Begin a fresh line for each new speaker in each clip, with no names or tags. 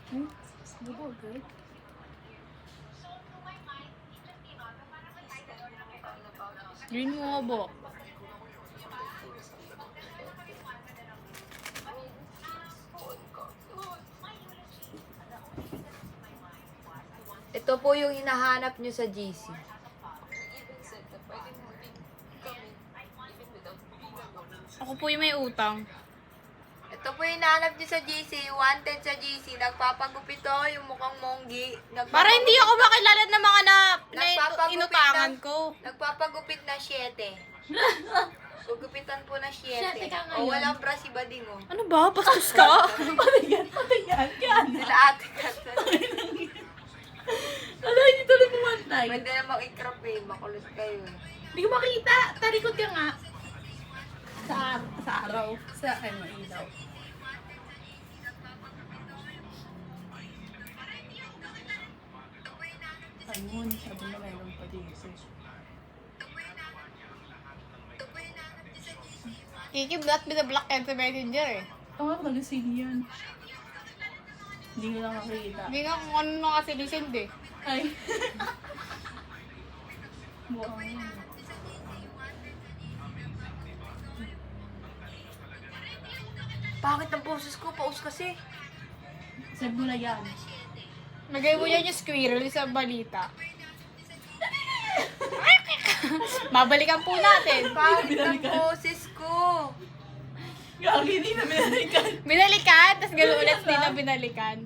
Bubogay.
Green mo nga bo.
Ito po yung hinahanap nyo sa GC.
Ako po yung may utang.
Ito po yung hinahanap nyo sa GC. Wanted sa GC. Nagpapagupit to yung mukhang monggi.
Para hindi ako makilala ng mga na
Nagpapagupit
inutangan
na-
ko.
Nagpapagupit na 7. Gugupitan po na 7.
Siyete ka
O
ngayon.
walang bra si Bading oh.
Ano ba? Bastos ka?
Patingyan. Yan.
Sila ate kasi.
Ala, hindi tuloy pumantay.
Pwede na makikrap eh. Makulit kayo eh.
Hindi ko makita. Tarikot ka nga. Sa araw. Sa ilaw. Ayun, sabi na meron pa dito.
Kiki, ba't binablock yan sa messenger eh?
Oo, kalising yan. Hindi ko lang makita.
Hindi nga kung ano na kasi lisend eh.
Ay. Buang yan.
Bakit ang boses ko? Paus kasi.
Save mo na yan.
Lagay mo yan yung squirrel sa balita. Babalikan po natin.
Bakit ang boses ko?
Gagi, hindi na binalikan.
Binalikan, tapos gano'n ulit di na binalikan.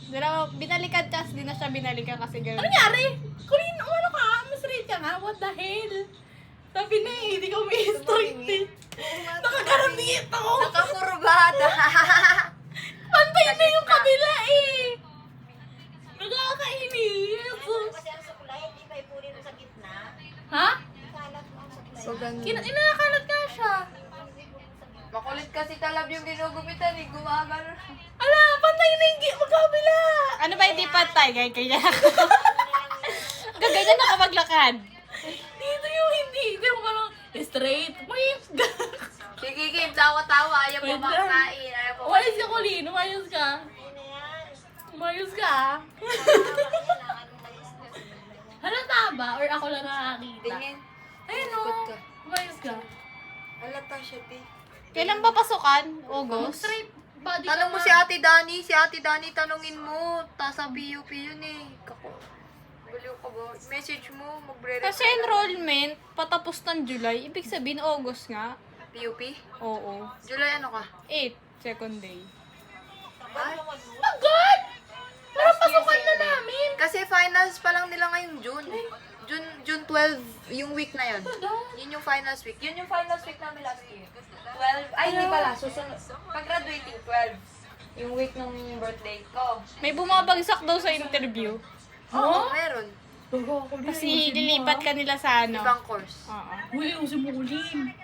Pero binalikan, tapos di na siya binalikan kasi
Ano
gano'n.
nangyari? Kulin, ano ka? Mas rate ka nga? What the hell? Sabi na eh, hindi ka may straight eh. Nakakaramiit ako.
Nakakurbada.
Pantay na yung kabila eh. Nakakainis. Ha?
So, ganun.
Inakalat nga siya.
Makulit kasi talab yung ginugupitan eh. Gumagano.
Ala, pantay na yung magkabila.
Ano ba hindi patay? Ganyan. Ganyan nakapaglakad.
Dito yung hindi. Hindi mo parang straight. Wait.
Sige, Kim. Tawa-tawa. Ayaw
Wait
mo
lang.
makain. Ayaw mo
Umayos ka, Colleen. Umayos ka. Umayos ka. Halata ba? Or ako lang nakakita?
Tingin.
Ayun o.
Ikot ka.
Umayos ka.
Halata siya, di.
Kailan ba pasukan? August?
Straight body
Tanong mo
ka
si
nga.
Ate Dani. Si Ate Dani, tanungin mo. Sa BUP yun eh. Kako. Baliw ka ba? Message mo. Magre-reply.
Kasi enrollment, patapos ng July. Ibig sabihin, August nga.
PUP?
Oo.
July ano ka?
8, second day.
Ay.
Oh God! Parang pasukan na namin.
Kasi finals pa lang nila ngayong June. June 12, yung week na yun. Yun yung finals week. Yun yung finals week namin last year. 12, ay hindi pala, susunod. Pag-graduating, 12. Yung week ng birthday ko.
May bumabagsak daw sa interview.
Oo, meron.
Kasi lilipat ka nila sa ano.
Ibang course.
Oo.
Uy, usin mo Colleen.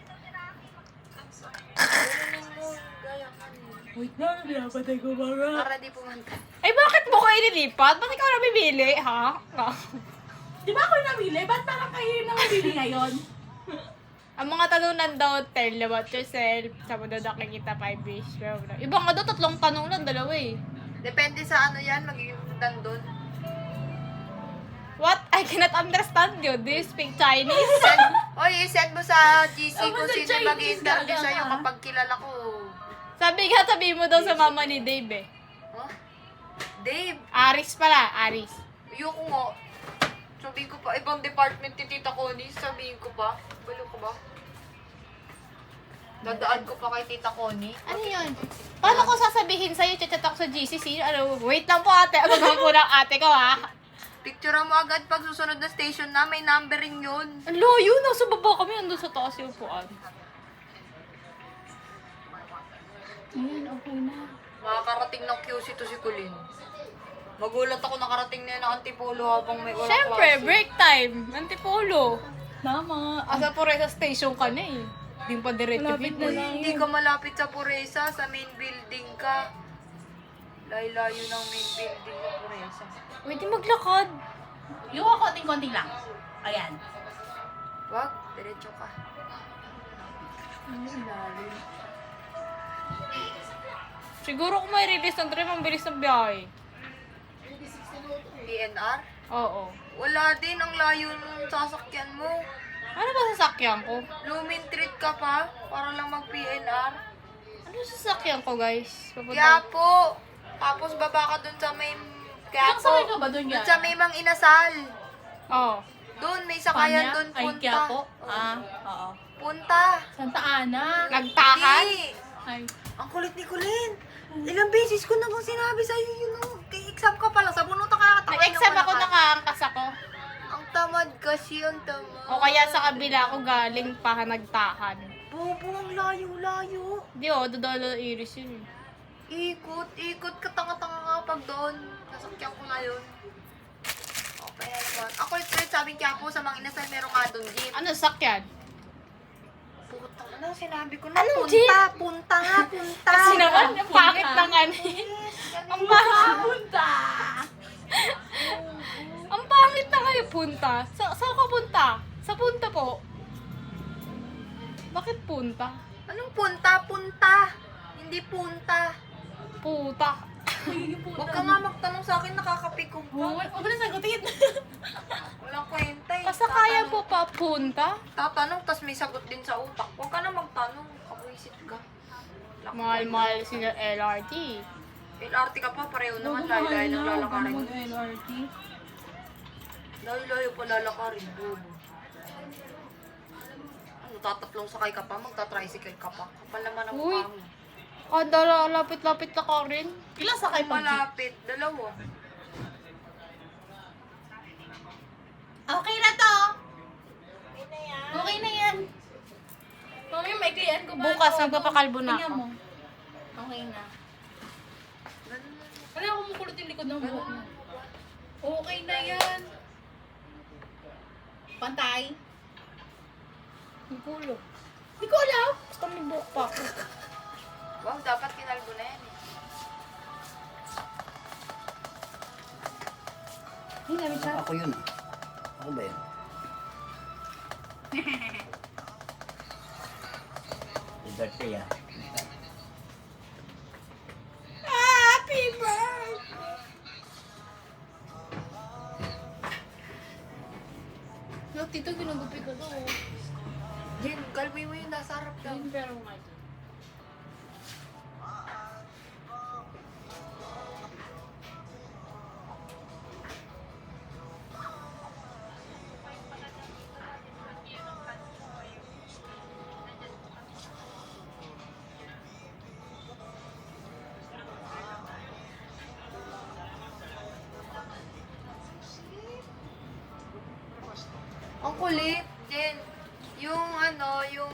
Gaya ka niya.
Wait na, pinapatay ko para.
Para di pumunta.
Ay, bakit mo kayo nilipat? Ba't ikaw na bibili, ha?
Di ba ako yung namili? Ba't parang kayo yung namili ngayon?
Ang mga tanunan daw, tell about yourself. Sa mo daw nakikita 5 days. Iba nga daw, 3 tanong lang, 2 eh.
Depende sa ano yan, magiging doon.
What? I cannot understand you. Do you speak Chinese?
Oy, send mo sa GC
Ako
kung
sa
sino
Chinese
mag-interview
gaga
sa'yo
ka.
kapag kilala ko.
Sabi mo daw sa mama ni Dave eh.
Huh? Dave,
Aris pala, Aris.
ayoko nga. Sabihin ko pa, ibang department ni Tita Connie, sabihin ko pa. Balo ko ba? Dadaan ko pa kay Tita Connie.
Ano yun? Paano ko sasabihin sa'yo, chat ako sa GCC? Ano, wait lang po ate, abagaw po ng ate ko ha.
Picture mo agad pag susunod na station na, may numbering yun.
Ang layo, nasa baba kami, andun sa taas yung upuan.
Ayun, okay na.
Makakarating ng QC to si Colleen. Magulat ako nakarating na yun ng Antipolo habang may walang
Siyempre,
klase.
break time, antipolo.
Tama.
Asa po rin sa station ka na eh. Di pa diretso
Malapit na
Uy,
lang.
hindi ka malapit sa Puresa, sa main building ka. Layo-layo ng main building ng Puresa.
Pwede maglakad.
Yung konting-konting lang. Ayan.
Wag, diretso ka.
Siguro kung may release ng tren, ang bilis ng biyahe.
PNR?
Oo.
Wala din, ang layo ng sasakyan mo.
Ano ba sasakyan ko?
Lumin treat ka pa, para lang mag-PNR.
Ano sasakyan ko, guys?
Kaya po, tapos baba ka dun sa may... Kaya po,
Nakasakay ka ba dun yan?
dun sa may Mang Inasal.
Oo.
Doon, may sakayan
Panya?
doon,
Ay,
punta.
kaya po.
Oo.
Oo.
Punta.
Santa Ana.
Nagtahan?
Hindi.
Ay.
Ang kulit ni Colin. Ilang beses ko na bang sinabi sa'yo yun, oh. Kay exam ka pala, sa bunuta ka nakatakan.
Nag-exam ako, nakaangkas ako.
Ang tamad kasi, ang tamad.
O kaya sa kabila ako galing pa nagtahan.
Bobo, ang layo-layo.
Di dodolo iris yun.
Ikot ka, tanga-tanga nga pag doon. Nasakyan ko na yun. Okay na naman. Ako ulit sabi kaya po sa mga inasal, meron nga doon jeep.
Ano sakyan?
Putang ano, sinabi ko na.
Anong
punta,
jeep?
punta nga, punta.
Kasi naman, ang
punta.
pangit ng ano. Ang mahal.
Punta!
Ang pangit na kayo punta. Saan ka punta? Sa punta po. Bakit punta?
Anong punta? Punta. Hindi punta.
Puta.
Huwag ka nga magtanong sa akin, nakakapikong
Huwag
ka.
mo na sagutin.
Walang kwenta eh.
Kasakayan
Tatanong-
po pa punta.
Tatanong, tas may sagot din sa utak. Huwag ka na magtanong, kabuisit ka.
Mahal-mahal sila LRT.
LRT ka pa, pareho naman, layo-layo ng lalakarin.
LRT.
Layo-layo pa lalakarin, bobo. Ano, tatatlong sakay ka pa, magta-tricycle ka pa. Kapal naman ang
Uy.
mukha mo.
Kada lapit-lapit na ka rin.
Ilang sakay pa?
Malapit, dalawa.
Okay na to. Okay na yan. Mami, may kliyan ko ba?
Bukas,
ito?
magpapakalbo na
Tingnan
ako.
mo. Okay na.
Ganun.
Wala akong kumukulot yung likod ng buhok mo. Okay na yan. Pantay.
Ang gulo.
Hindi ko alam.
Basta may buhok pa ako.
Wow, dapat kinalbo na yan eh.
Ay, namin siya.
Ako yun. Ako ba yun? Si birthday ah.
Happy birthday! No, tito, ginugupi ko to.
Jen, galwi mo yung nasa harap daw.
Pero nga ito.
Ang kulit, Jen. Yung ano, yung